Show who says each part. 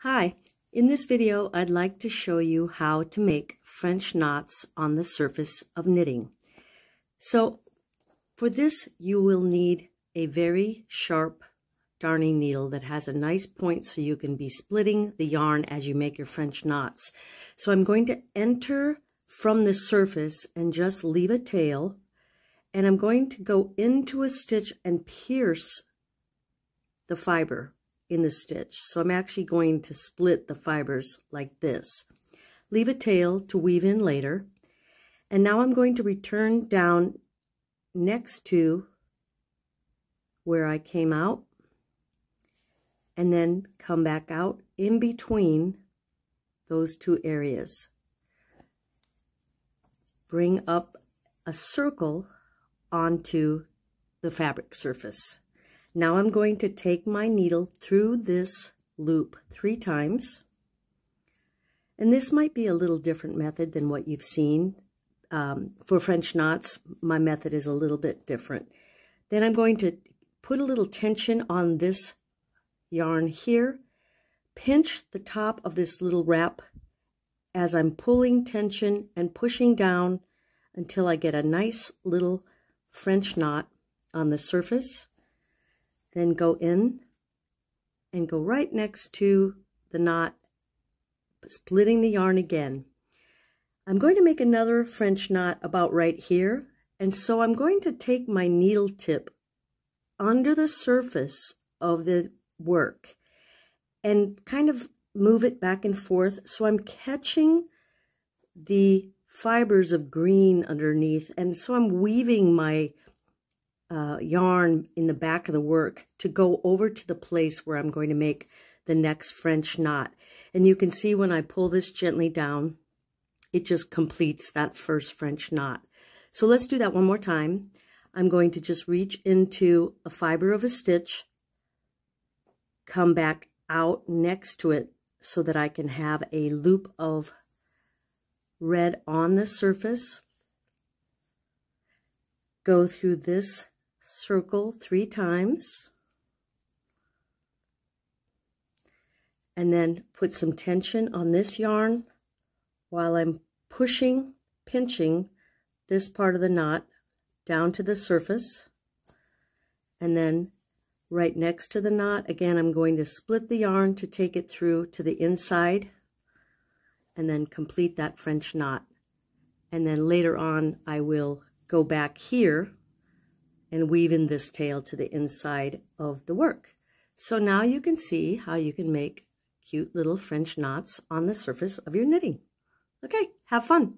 Speaker 1: Hi, in this video I'd like to show you how to make French knots on the surface of knitting. So for this you will need a very sharp darning needle that has a nice point so you can be splitting the yarn as you make your French knots. So I'm going to enter from the surface and just leave a tail, and I'm going to go into a stitch and pierce the fiber in the stitch. So I'm actually going to split the fibers like this. Leave a tail to weave in later. And now I'm going to return down next to where I came out and then come back out in between those two areas. Bring up a circle onto the fabric surface. Now I'm going to take my needle through this loop 3 times. And this might be a little different method than what you've seen. For French knots, my method is a little bit different. Then I'm going to put a little tension on this yarn here. Pinch the top of this little wrap as I'm pulling tension and pushing down until I get a nice little French knot on the surface. Then go in and go right next to the knot, splitting the yarn again. I'm going to make another French knot about right here, and so I'm going to take my needle tip under the surface of the work and kind of move it back and forth, so I'm catching the fibers of green underneath, and so I'm weaving my yarn in the back of the work to go over to the place where I'm going to make the next French knot. And you can see when I pull this gently down, it just completes that first French knot. So let's do that one more time. I'm going to just reach into a fiber of a stitch, come back out next to it so that I can have a loop of red on the surface, go through this circle 3 times, and then put some tension on this yarn while I'm pinching this part of the knot down to the surface. And then right next to the knot, again, I'm going to split the yarn to take it through to the inside and then complete that French knot. And then later on, I will go back here and weave in this tail to the inside of the work. So now you can see how you can make cute little French knots on the surface of your knitting. Okay, have fun.